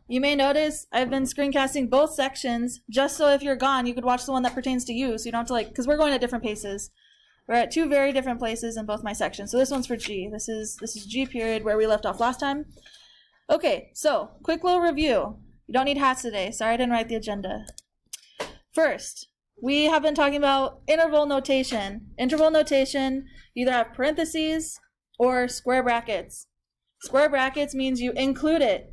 You may notice I've been screencasting both sections just so if you're gone, you could watch the one that pertains to you. So you don't have to because we're going at different paces. We're at two very different places in both my sections. So this one's for G. This is G period where we left off last time. Okay, so quick little review. You don't need hats today. Sorry I didn't write the agenda. First, we have been talking about interval notation. Interval notation, you either have parentheses or square brackets. Square brackets means you include it,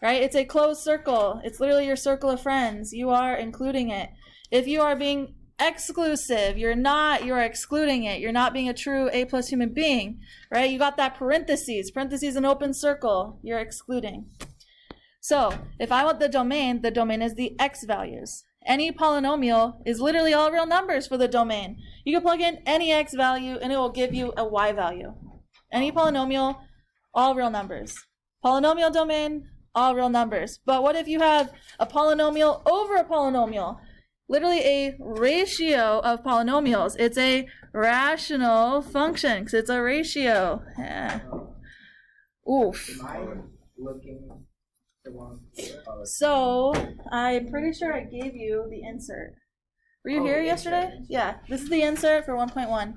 right? It's a closed circle. It's literally your circle of friends. You are including it. If you are being exclusive, you're excluding it. You're not being a true A+ human being, right? You got that parentheses. Parentheses, an open circle. You're excluding. So if I want the domain is the x values. Any polynomial is literally all real numbers for the domain. You can plug in any x value and it will give you a y value. Any polynomial, all real numbers. Polynomial domain, all real numbers. But what if you have a polynomial over a polynomial? Literally a ratio of polynomials. It's a rational function because it's a ratio. Yeah. Oof. Am I looking the wrong? So I'm pretty sure I gave you the insert. Were you here yesterday? Yeah. This is the insert for 1.1.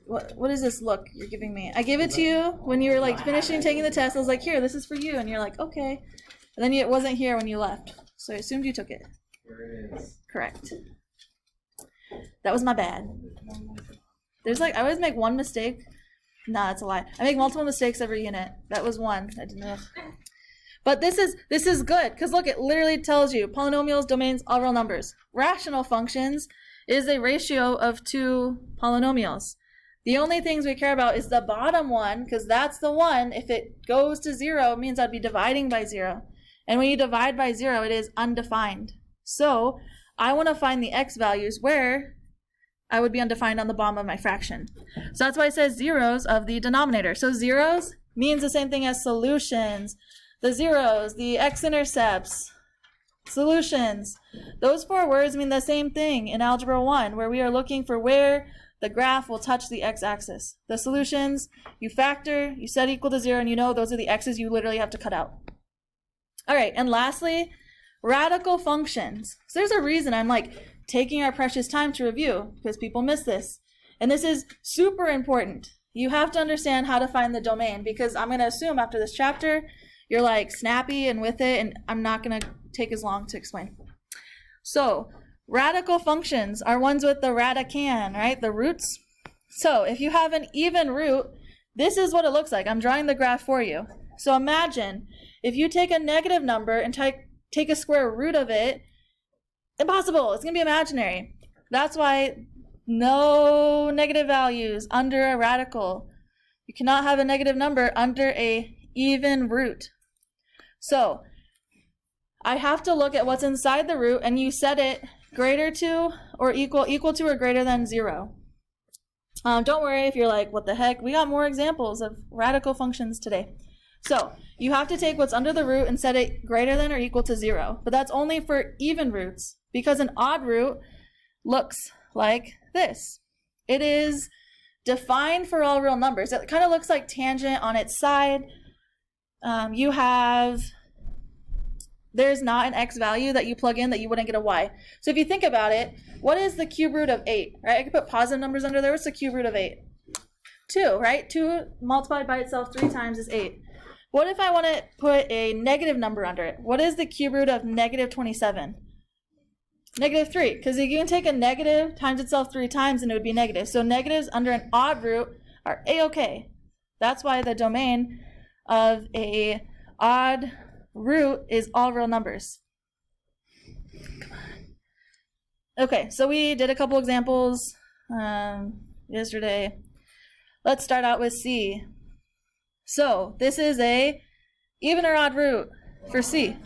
What is this look you're giving me? I gave it to you when you were finishing taking the test. I was like, here, this is for you. And you're like, okay. And then it wasn't here when you left. So I assumed you took it. Here it is. Correct. That was my bad. There's I always make one mistake. Nah, that's a lie. I make multiple mistakes every unit. That was one. I didn't know. But this is good because look, it literally tells you polynomials, domains, all real numbers. Rational functions is a ratio of two polynomials. The only things we care about is the bottom one because that's the one. If it goes to 0, it means I'd be dividing by 0. And when you divide by 0, it is undefined. So I want to find the x values where I would be undefined on the bottom of my fraction. So that's why it says zeros of the denominator. So zeros means the same thing as solutions. The zeros, the x-intercepts, solutions. Those 4 words mean the same thing in Algebra 1, where we are looking for where the graph will touch the x-axis. The solutions, you factor, you set equal to 0, and you know those are the x's you literally have to cut out. All right, and lastly, radical functions. So there's a reason I'm taking our precious time to review, because people miss this. And this is super important. You have to understand how to find the domain, because I'm going to assume after this chapter, you're snappy and with it, and I'm not going to take as long to explain. So radical functions are ones with the radicand, right? The roots. So if you have an even root, this is what it looks like. I'm drawing the graph for you. So imagine if you take a negative number and take a square root of it, impossible. It's going to be imaginary. That's why no negative values under a radical. You cannot have a negative number under a even root. So I have to look at what's inside the root, and you set it greater to or equal to or greater than 0. Don't worry if you're like, what the heck? We got more examples of radical functions today. So you have to take what's under the root and set it greater than or equal to 0. But that's only for even roots, because an odd root looks like this. It is defined for all real numbers. It kind of looks like tangent on its side. There's not an x value that you plug in that you wouldn't get a y. So if you think about it, what is the cube root of 8? Right? I could put positive numbers under there. What's the cube root of 8? 2, right? 2 multiplied by itself 3 times is 8. What if I want to put a negative number under it? What is the cube root of negative 27? Negative 3, because you can take a negative times itself 3 times and it would be negative. So negatives under an odd root are a-okay. That's why the domain of a odd root is all real numbers. Come on. Okay, so we did a couple examples yesterday. Let's start out with C. So this is a even or odd root for C.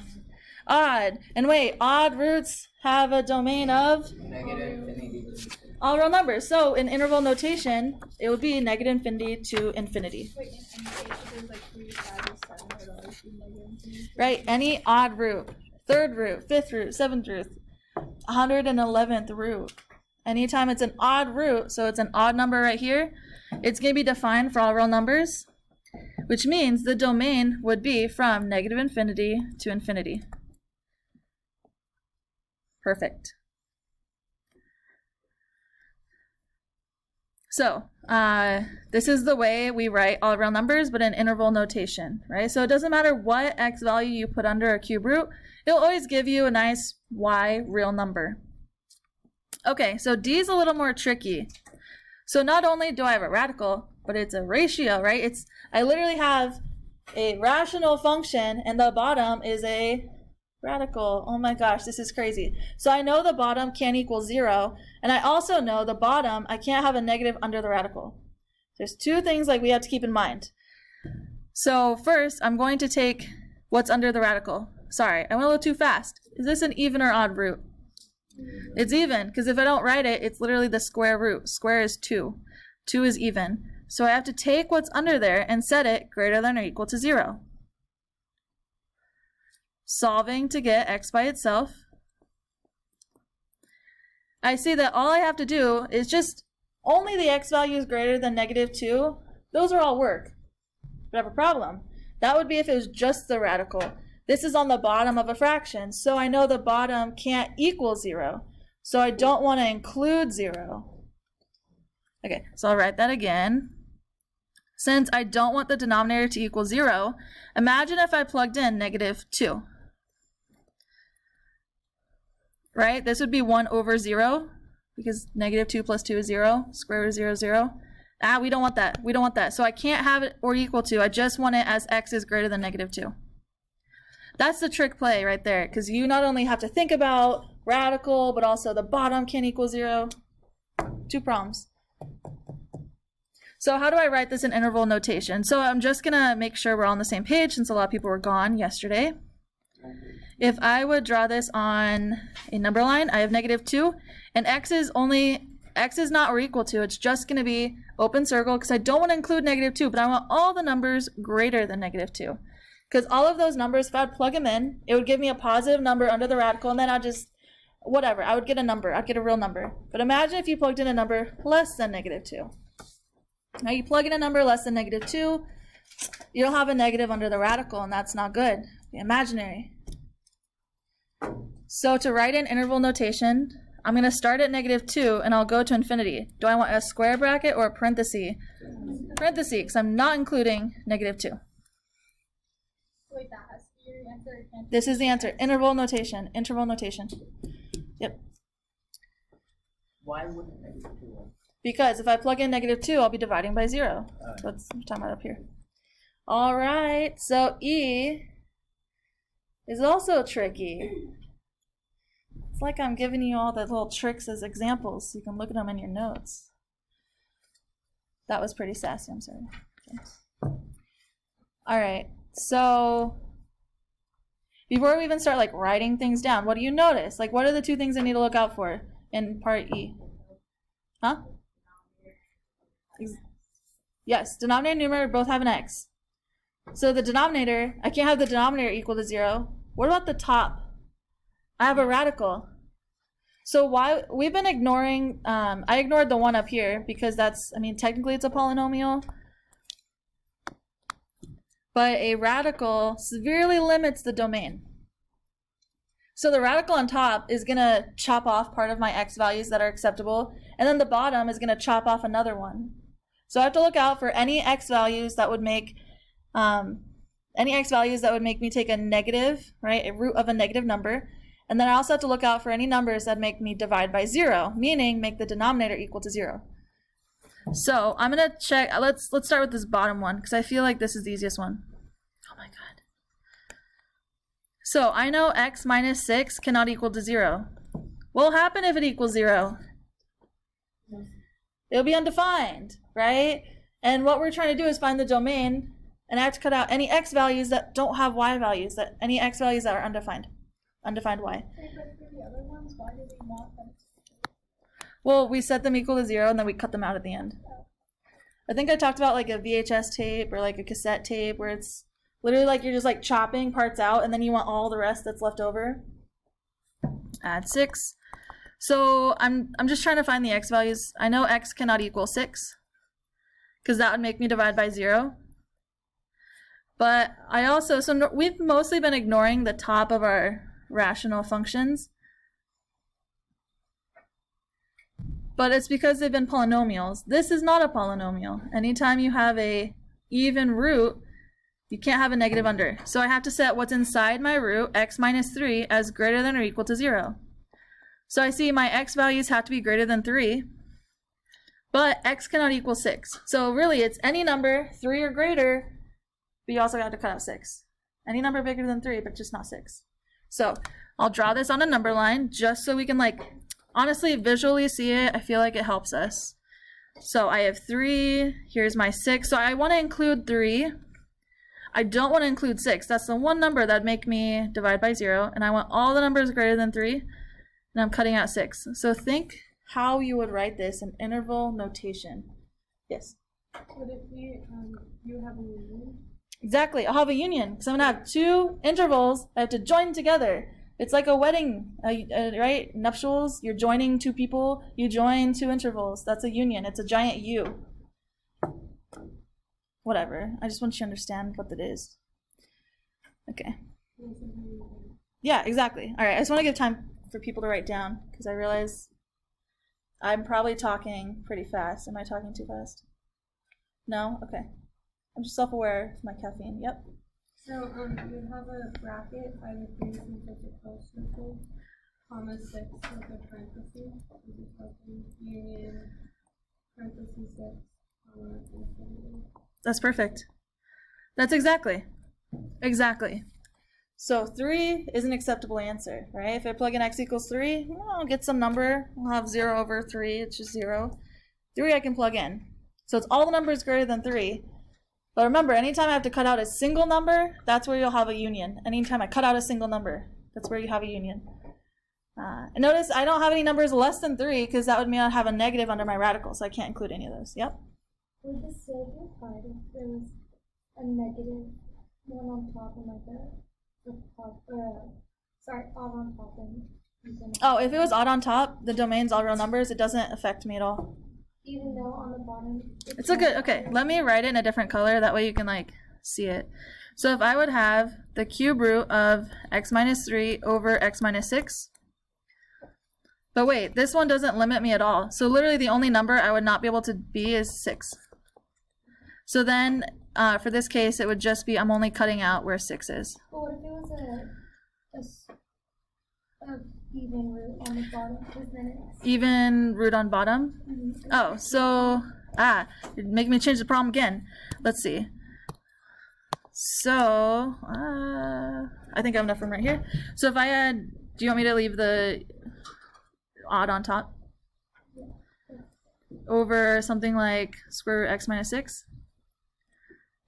Odd. And wait, odd roots have a domain of Negative infinity. all real numbers. So in interval notation, it would be negative infinity to infinity. Wait, and there's 3, 5, 7, would always be negative infinity. Right, any odd root, 3rd root, 5th root, 7th root, 111th root. Anytime it's an odd root, so it's an odd number right here, it's going to be defined for all real numbers. which means the domain would be from negative infinity to infinity. Perfect. So this is the way we write all real numbers, but in interval notation, right? So it doesn't matter what x value you put under a cube root, it'll always give you a nice y real number. Okay, so D is a little more tricky. So not only do I have a radical, but it's a ratio, right? I literally have a rational function and the bottom is a radical. Oh my gosh, this is crazy. So I know the bottom can't equal 0, and I also know the bottom, I can't have a negative under the radical. There's two things like we have to keep in mind. So first, I'm going to take what's under the radical. Sorry, I went a little too fast. Is this an even or odd root? It's even, because if I don't write it, it's literally the square root. Square is 2. 2 is even. So I have to take what's under there and set it greater than or equal to 0. Solving to get x by itself. I see that all I have to do is just only the x value is greater than -2. Those are all work. But I have a problem. That would be if it was just the radical. This is on the bottom of a fraction, so I know the bottom can't equal 0. So I don't want to include 0. Okay, so I'll write that again. Since I don't want the denominator to equal 0, imagine if I plugged in -2. Right? This would be 1 over 0, because -2 plus 2 is 0. Square root of 0 is 0. We don't want that. We don't want that. So I can't have it or equal to. I just want it as x is greater than -2. That's the trick play right there, because you not only have to think about radical, but also the bottom can't equal 0. Two problems. So how do I write this in interval notation? So I'm just going to make sure we're all on the same page since a lot of people were gone yesterday. If I would draw this on a number line, I have -2, and x is not or equal to, it's just going to be open circle, because I don't want to include -2, but I want all the numbers greater than -2. Because all of those numbers, if I'd plug them in, it would give me a positive number under the radical, and then I'd just, whatever, I would get a number. I'd get a real number. But imagine if you plugged in a number less than -2. Now you plug in a number less than -2, you'll have a negative under the radical, and that's not good. Imaginary. So to write in interval notation, I'm going to start at -2, and I'll go to infinity. Do I want a square bracket or a parenthesis? Parenthesis, because I'm not including -2. Wait, that has to be your answer. It can't This is the answer. Interval notation. Interval notation. Yep. Why wouldn't -2 work? Because if I plug in -2, I'll be dividing by 0. So that's what I'm talking about up here. All right. So E is also tricky. It's like I'm giving you all the little tricks as examples so you can look at them in your notes. That was pretty sassy. I'm sorry. Okay. All right. So before we even start like writing things down, what do you notice? Like, what are the two things I need to look out for in part E? Huh? Yes, denominator and numerator both have an x. So the denominator, I can't have the denominator equal to 0. What about the top? I have a radical. So why we've been ignoring, I ignored the one up here because that's, I mean, technically it's a polynomial. But a radical severely limits the domain. So the radical on top is going to chop off part of my x values that are acceptable, and then the bottom is going to chop off another one. So I have to look out for any x values that would make me take a negative, right, a root of a negative number, and then I also have to look out for any numbers that make me divide by 0, meaning make the denominator equal to 0. So I'm gonna check. Let's start with this bottom one because I feel like this is the easiest one. Oh my god. So I know x minus 6 cannot equal to 0. What will happen if it equals 0? It'll be undefined, right? And what we're trying to do is find the domain, and I have to cut out any x values that don't have y values, any x values that are undefined y. But for the other ones, why do we want them? Well, we set them equal to 0, and then we cut them out at the end. I think I talked about like a VHS tape or like a cassette tape where it's literally like you're just like chopping parts out, and then you want all the rest that's left over. Add 6. So I'm just trying to find the x values. I know x cannot equal 6 because that would make me divide by 0. But I also, we've mostly been ignoring the top of our rational functions. But it's because they've been polynomials. This is not a polynomial. Anytime you have a even root, you can't have a negative under. So I have to set what's inside my root, x minus 3, as greater than or equal to 0. So I see my x values have to be greater than 3, but x cannot equal 6. So really, it's any number 3 or greater, but you also have to cut out 6. Any number bigger than 3, but just not 6. So I'll draw this on a number line just so we can honestly visually see it. I feel like it helps us. So I have 3, here's my 6. So I want to include 3. I don't want to include 6. That's the one number that would make me divide by 0. And I want all the numbers greater than 3. And I'm cutting out 6. So think how you would write this in interval notation. Yes? What if you have a union? Exactly. I'll have a union. Because I'm going to have 2 intervals I have to join together. It's like a wedding, right? Nuptials, you're joining 2 people. You join 2 intervals. That's a union. It's a giant U. Whatever. I just want you to understand what that is. Okay. Yeah, exactly. All right. I just want to give time for people to write down because I realize I'm probably talking pretty fast. Am I talking too fast? No? Okay. I'm just self-aware of my caffeine. Yep. So you have a bracket, 5 and 3 seems like a close circle, comma 6 with a parenthesis, union, parenthesis 6, comma infinity. That's perfect. That's exactly. So 3 is an acceptable answer, right? If I plug in x equals 3, I'll get some number. I'll have 0 over 3, it's just 0. 3 I can plug in. So it's all the numbers greater than 3. But remember, anytime I have to cut out a single number, that's where you'll have a union. Anytime I cut out a single number, that's where you have a union. And notice I don't have any numbers less than 3 because that would mean I'd have a negative under my radical, so I can't include any of those. Yep. Would this still be applied if there was a negative one on top and like odd on top and Oh, if it was odd on top, the domain's all real numbers, it doesn't affect me at all. even though on the bottom It's a good, okay, let me write it in a different color, that way you can see it. So if I would have the cube root of x minus 3 over x minus 6, but wait, this one doesn't limit me at all. So literally the only number I would not be able to be is 6. So then for this case, it would just be, I'm only cutting out where 6 is. But what if it was a even root on the bottom? Because then it's Even root on bottom? Oh, so, you're making me change the problem again. Let's see. So, I think I have enough room right here. So if I had, do you want me to leave the odd on top? Over something like square root x minus 6?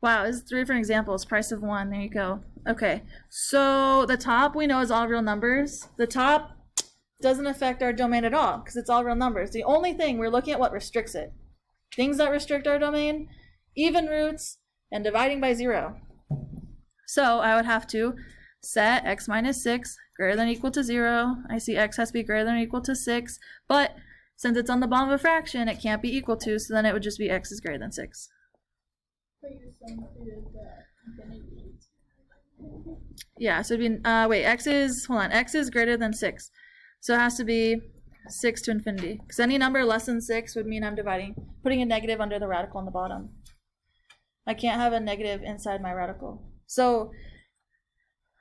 Wow, this is 3 different examples. Price of 1. There you go. Okay, so the top we know is all real numbers. The top doesn't affect our domain at all because it's all real numbers. The only thing we're looking at what restricts it. Things that restrict our domain, even roots, and dividing by 0. So I would have to set x minus 6 greater than or equal to 0. I see x has to be greater than or equal to 6, but since it's on the bottom of a fraction, it can't be equal to, so then it would just be x is greater than 6. But you included the infinity. Yeah, so it'd be, x is greater than 6. So it has to be 6 to infinity. Because any number less than 6 would mean I'm putting a negative under the radical on the bottom. I can't have a negative inside my radical. So,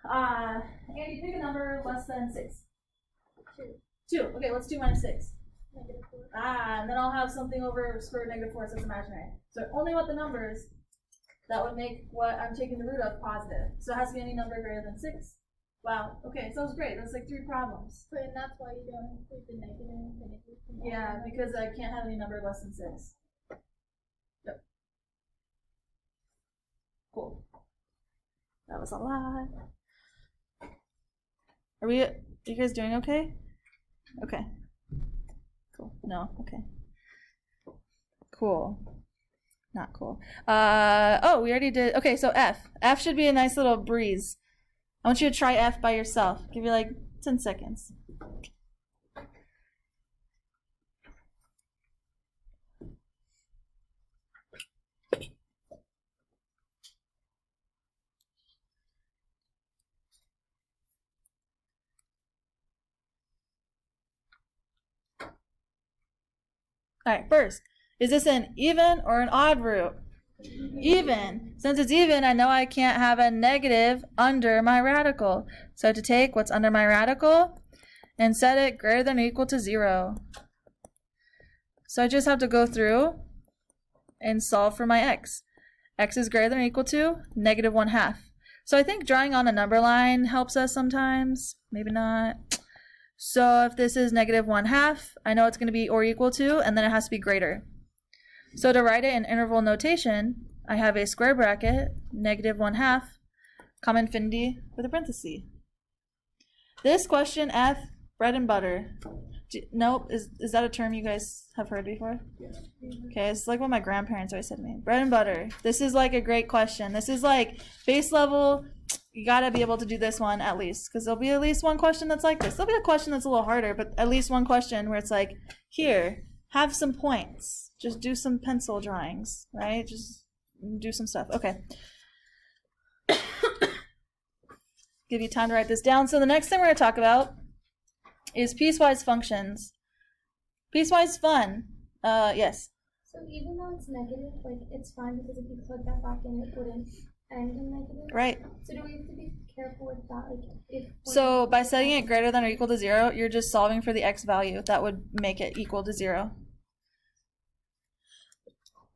Andy, pick a number less than 6. 2. Okay, what's 2 minus 6? -4. And then I'll have something over square root -4, so it's imaginary. So I only want the numbers that would make what I'm taking the root of positive. So it has to be any number greater than 6. Wow, okay, so it's great. That's like 3 problems. But and that's why you don't include the negative infinity. Yeah, because I can't have any number less than 6. Yep. Cool. That was a lot. Are you guys doing okay? Okay. Cool. No, okay. Cool. Not cool. Oh, we already did. Okay, so F. F should be a nice little breeze. I want you to try F by yourself. Give you 10 seconds. All right, first, is this an even or an odd root? Even. Since it's even, I know I can't have a negative under my radical. So I have to take what's under my radical and set it greater than or equal to 0. So I just have to go through and solve for my x. X is greater than or equal to negative 1/2. So I think drawing on a number line helps us sometimes. Maybe not. So if this is negative 1/2, I know it's going to be or equal to, and then it has to be greater. So to write it in interval notation, I have a square bracket, negative 1/2, comma infinity with a parenthesis. This question F, bread and butter. Nope, is that a term you guys have heard before? Okay, it's like what my grandparents always said to me. Bread and butter. This is like a great question. This is like base level. You gotta be able to do this one at least, because there'll be at least one question that's like this. There'll be a question that's a little harder, but at least one question where it's like, here, have some points. Just do some pencil drawings, right? Just do some stuff. Okay. Give you time to write this down. So the next thing we're going to talk about is piecewise functions. Piecewise fun. Yes. So even though it's negative, like it's fine because if you plug that back in, it wouldn't end in negative. Right. So do we have to be careful with that? Like if So by setting it greater than or equal to 0, you're just solving for the x value. That would make it equal to 0.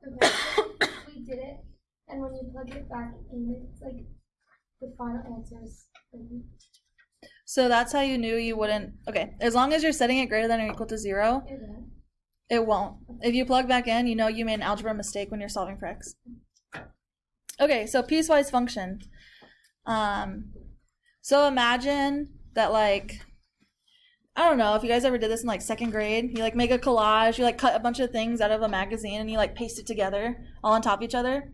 okay, so we did it, and when you plug it back in, it's like the final answer is. So that's how you knew you wouldn't. Okay, as long as you're setting it greater than or equal to 0, It won't. it won't. If you plug back in, you know you made an algebra mistake when you're solving for x. Okay, so piecewise function. So imagine that, like, I don't know if you guys ever did this in like second grade. You like make a collage, you like cut a bunch of things out of a magazine and you like paste it together all on top of each other.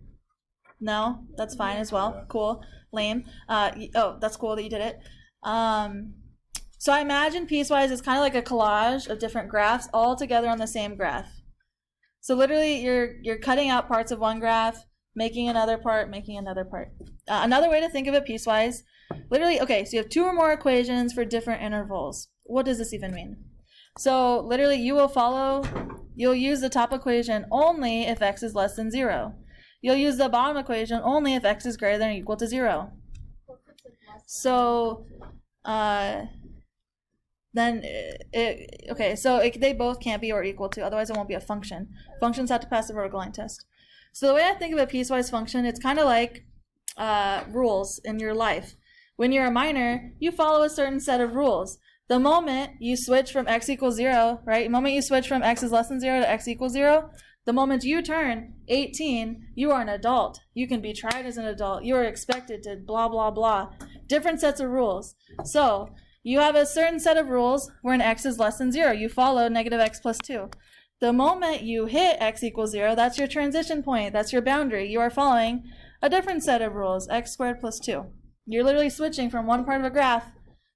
No, that's fine as well. Cool. Lame. Oh, that's cool that you did it. So I imagine piecewise is kind of like a collage of different graphs all together on the same graph. So literally you're cutting out parts of one graph, making another part, making another part. Another way to think of it piecewise, literally, okay, so you have 2 or more equations for different intervals. What does this even mean? So literally you'll use the top equation only if x is less than 0. You'll use the bottom equation only if x is greater than or equal to 0. So they both can't be or equal to, otherwise it won't be a function. Functions have to pass the vertical line test. So the way I think of a piecewise function, it's kind of like rules in your life. When you're a minor, you follow a certain set of rules. The moment you switch from x equals 0, right? The moment you switch from x is less than 0 to x equals 0, the moment you turn 18, you are an adult. You can be tried as an adult. You are expected to blah, blah, blah. Different sets of rules. So you have a certain set of rules where an x is less than 0. You follow negative x plus 2. The moment you hit x equals 0, that's your transition point. That's your boundary. You are following a different set of rules, x squared plus 2. You're literally switching from one part of a graph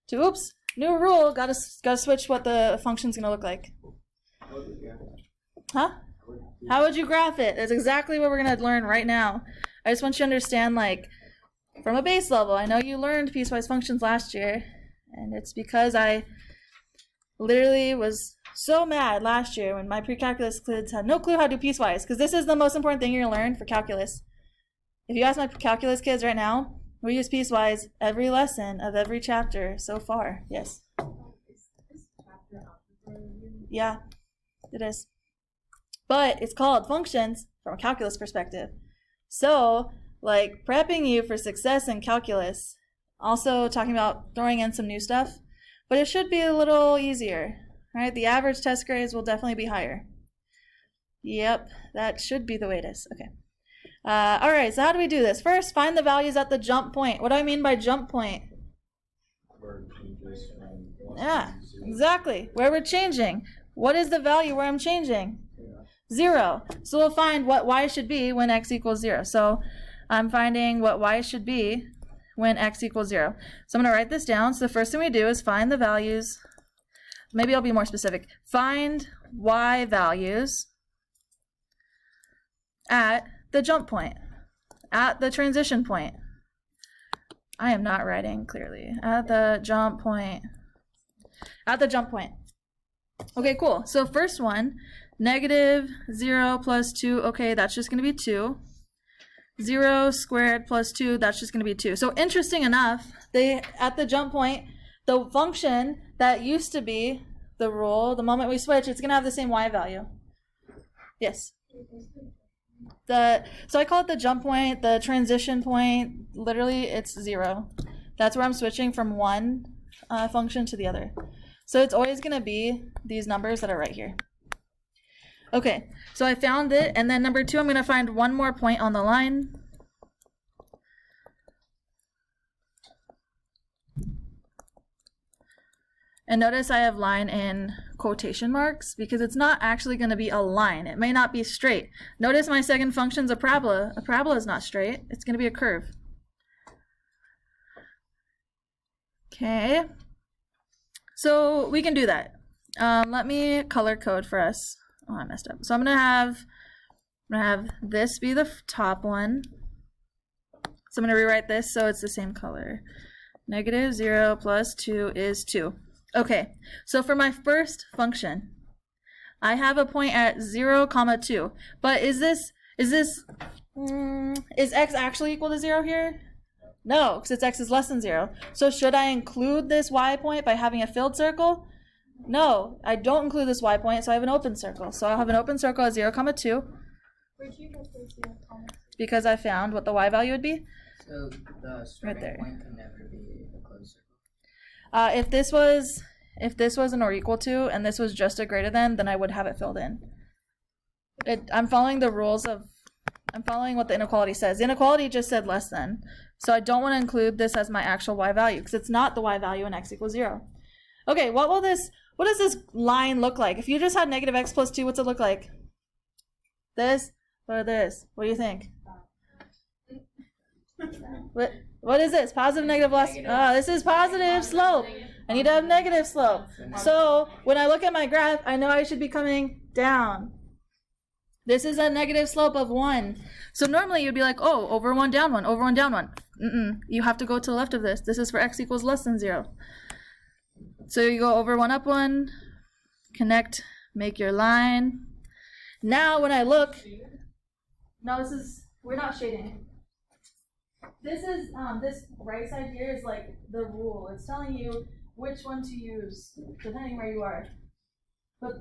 to, oops, new rule, gotta switch what the function's gonna look like. Huh? How would you graph it? That's exactly what we're gonna learn right now. I just want you to understand, like, from a base level, I know you learned piecewise functions last year, and it's because I literally was so mad last year when my pre-calculus kids had no clue how to do piecewise, because this is the most important thing you're gonna learn for calculus. If you ask my calculus kids right now, we use piecewise every lesson of every chapter so far. Yes. Yeah, it is. But it's called functions from a calculus perspective. So, like, prepping you for success in calculus, also talking about throwing in some new stuff, but it should be a little easier, right? The average test grades will definitely be higher. Yep, that should be the way it is. Okay. All right, so how do we do this? First, find the values at the jump point. What do I mean by jump point? Yeah, exactly. Where we're changing. What is the value where I'm changing? 0. So we'll find what y should be when x equals 0. So I'm finding what y should be when x equals 0. So I'm going to write this down. So the first thing we do is find the values. Maybe I'll be more specific. Find y values at the jump point, at the transition point. I am not writing clearly. At the jump point. At the jump point. Okay, cool. So first one, Negative 0 plus 2, okay, that's just going to be 2. 0 squared plus 2, that's just going to be 2. So interesting enough, at the jump point, the function that used to be the rule, the moment we switch, it's going to have the same y value. Yes. So I call it the jump point, the transition point. Literally, it's 0. That's where I'm switching from one function to the other. So it's always going to be these numbers that are right here. Okay, so I found it, and then number 2, I'm going to find one more point on the line. And notice I have line in quotation marks because it's not actually going to be a line. It may not be straight. Notice my second function's a parabola. A parabola is not straight. It's going to be a curve. Okay. So we can do that. Let me color code for us. Oh, I messed up. So I'm going to have this be the top one. So I'm going to rewrite this so it's the same color. Negative 0 plus 2 is 2. Okay, so for my first function, I have a point at 0, 2. But is x actually equal to 0 here? No, because x is less than 0. So should I include this y point by having a filled circle? No, I don't include this y point, so I have an open circle. So I'll have an open circle at 0, 2. Where'd you get the 0, 2? Because I found what the y value would be. So the starting there. point can never be a closed circle. If this was an or equal to, and this was just a greater than, then I would have it filled in. I'm following the rules of, I'm following what the inequality says. The inequality just said less than. So I don't want to include this as my actual y value, because it's not the y value in x equals 0. Okay, what does this line look like? If you just had negative x plus 2, what's it look like? This or this? What do you think? What is this? Positive, negative, less? This is positive slope. I need to have negative slope. So when I look at my graph, I know I should be coming down. This is a negative slope of 1. So normally you'd be like, oh, over 1, down 1, over 1, down 1. You have to go to the left of this. This is for x equals less than 0. So you go over 1, up 1, connect, make your line. Now when I look, no, we're not shading. This right side here is like the rule. It's telling you which one to use, depending where you are. But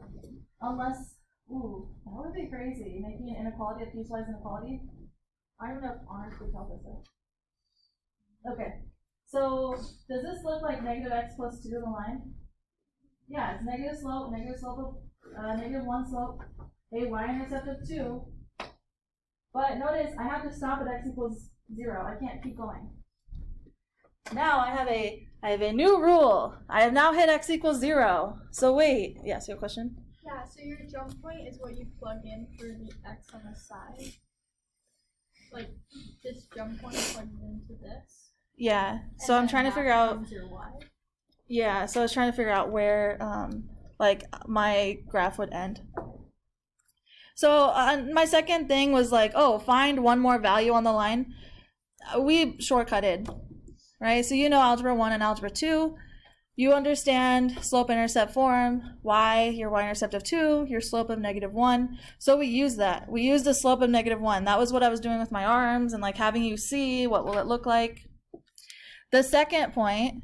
unless, that would be crazy, making an inequality a piecewise inequality. I don't know if honors would help us though. Okay, so does this look like negative x plus 2 to the line? Yeah, it's negative slope of, negative 1 slope, a y-intercept of 2. But notice I have to stop at x equals 0. I can't keep going. Now I have a new rule. I have now hit x equals 0. So wait, yes, you have a question? Yeah, so your jump point is what you plug in for the x on the side. Like this jump point plugs into this. Yeah. So I'm trying to figure out. Your y. Yeah. So I was trying to figure out where like my graph would end. So my second thing was like, oh, find one more value on the line. We shortcutted, right? So you know algebra 1 and algebra 2. You understand slope-intercept form, y, your y-intercept of 2, your slope of negative 1. So we use that. We use the slope of negative 1. That was what I was doing with my arms and like having you see what will it look like. The second point,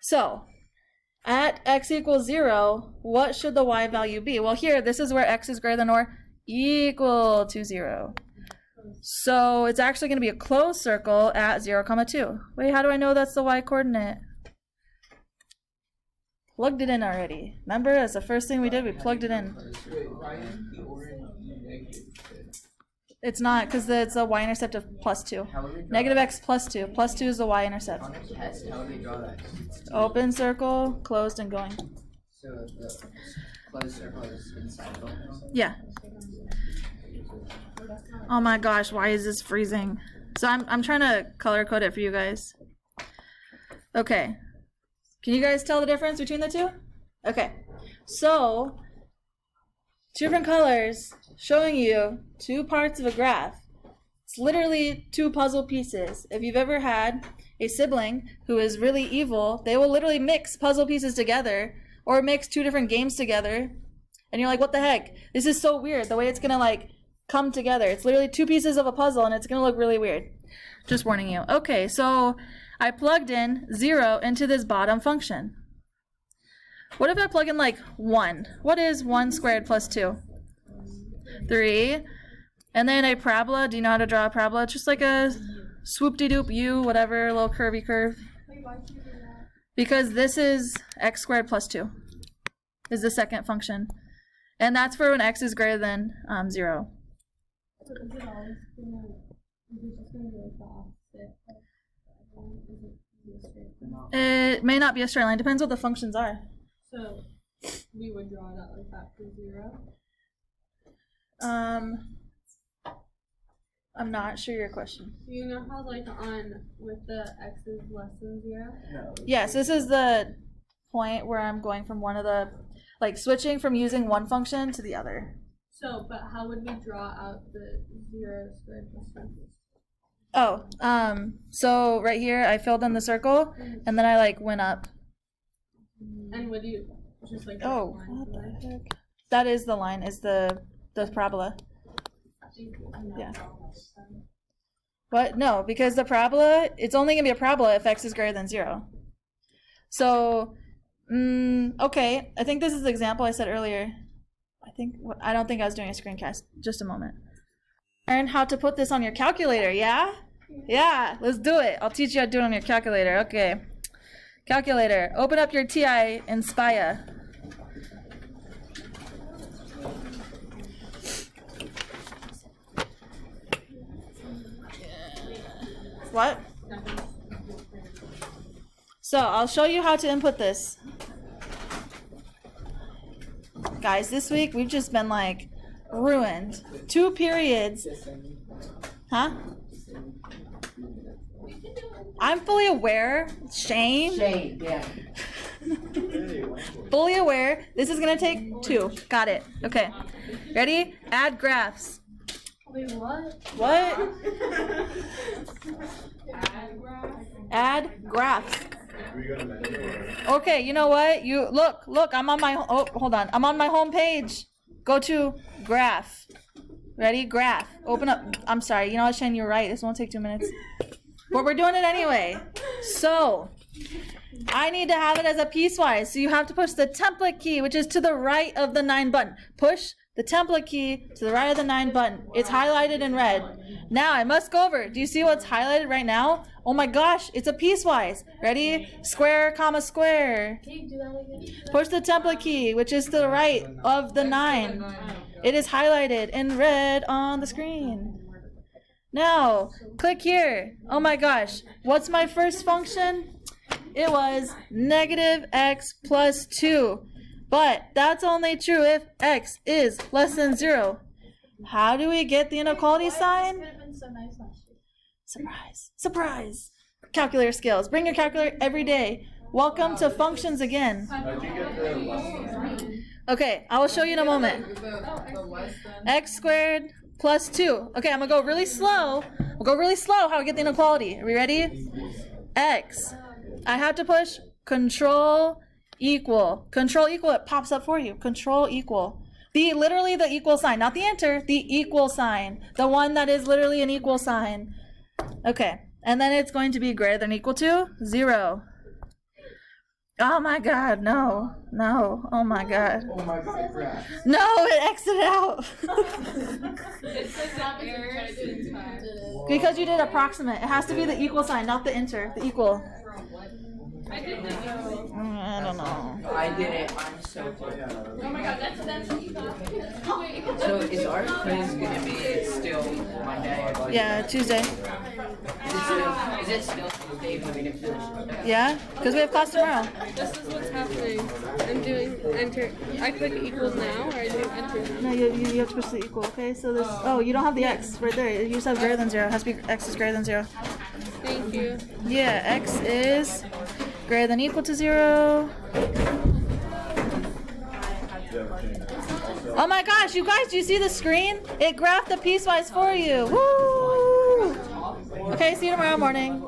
so at x equals 0, what should the y value be? Well, here, this is where x is greater than or equal to 0. So it's actually going to be a closed circle at 0, 2. Wait, how do I know that's the y coordinate? Plugged it in already. Remember, that's the first thing we did, we plugged it in. It's not, because it's a y-intercept of plus 2. Negative x plus 2. Plus 2 is the y-intercept. How do they draw that? Open circle, closed and going. So the closed circle is inside the open circle? Yeah. Oh my gosh, why is this freezing? So I'm trying to color code it for you guys. Okay. Can you guys tell the difference between the two? Okay. So, two different colors showing you two parts of a graph. It's literally two puzzle pieces. If you've ever had a sibling who is really evil, they will literally mix puzzle pieces together or mix two different games together. And you're like, what the heck? This is so weird. The way it's gonna like come together. It's literally two pieces of a puzzle and it's gonna look really weird. Just warning you. Okay, so I plugged in 0 into this bottom function. What if I plug in like 1? What is 1 squared plus 2? 3. And then a parabola. Do you know how to draw a parabola? It's just like a swoop-de-doop U, whatever, little curvy curve. Wait, why'd you do that? Because this is x squared plus 2 is the second function. And that's for when x is greater than 0. So is it always gonna, is it just gonna be like the opposite? Is it a straight line? It may not be a straight line. Depends what the functions are. So we would draw it out like that for 0. I'm not sure your question. Do you know how like on with the x is less than 0? Yes, this is the point where I'm going from one of the, like switching from using one function to the other. So, but how would we draw out the 0 squared plus 1? Oh, so right here I filled in the circle and then I like went up. And would you just like Oh, draw a line what to the it? heck? That is the line, is the parabola. Yeah. What? No, because the parabola, it's only gonna be a parabola if x is greater than 0. So, okay, I think this is the example I said earlier. I don't think I was doing a screencast. Just a moment. Learn how to put this on your calculator, yeah? Yeah, let's do it. I'll teach you how to do it on your calculator. Okay. Calculator, open up your TI Inspire. What? So I'll show you how to input this. Guys, this week we've just been like ruined. 2 periods. Huh? I'm fully aware. Shane. Shane, yeah. Fully aware. This is gonna take 2. Got it. Okay. Ready? Add graphs. Wait, what? What? Add graphs. Okay, you know what? You look, I'm on my hold on. I'm on my home page. Go to graph. Ready? Graph. Open up. I'm sorry. You know what, Shane, you're right. This won't take 2 minutes. But we're doing it anyway. So I need to have it as a piecewise. So you have to push the template key, which is to the right of the 9 button. Push the template key to the right of the 9 button. It's highlighted in red. Now I must go over. Do you see what's highlighted right now? Oh my gosh, it's a piecewise. Ready? Square, comma, square. Can you do that again? Push the template key, which is to the right of the 9. It is highlighted in red on the screen. Now, click here. Oh my gosh, what's my first function? It was negative x plus 2. But that's only true if x is less than 0. How do we get the inequality sign? This could have been so nice last year. Surprise. Surprise. Calculator skills. Bring your calculator every day. Welcome to functions again. Okay, I will show you in a moment. X squared plus 2. Okay, I'm going to go really slow. We'll go really slow how we get the inequality. Are we ready? X. I have to push control equal. Control equal, it pops up for you. Control equal. Literally the equal sign, not the enter, the equal sign. The one that is literally an equal sign. Okay, and then it's going to be greater than or equal to 0. Oh my god, no. Oh my god. Oh my god, graphs. No, it exited out. Because you did approximate. It has to be the equal sign, not the enter. The equal. I don't know. I did it. I'm so close. Oh my god, that's what you thought. So is our quiz gonna be still Monday? Yeah, Tuesday. Is it still Tuesday when we get finished? Yeah? Because we have class tomorrow. This is what's happening. I'm doing enter. I click equals now, or I do enter now. No, you have to push the equal, okay? So this, oh, you don't have the x right there. You just have greater than 0. It has to be x is greater than 0. Thank you. Yeah, x is greater than or equal to 0. Oh my gosh, you guys, do you see the screen? It graphed the piecewise for you. Woo! Okay, see you tomorrow morning.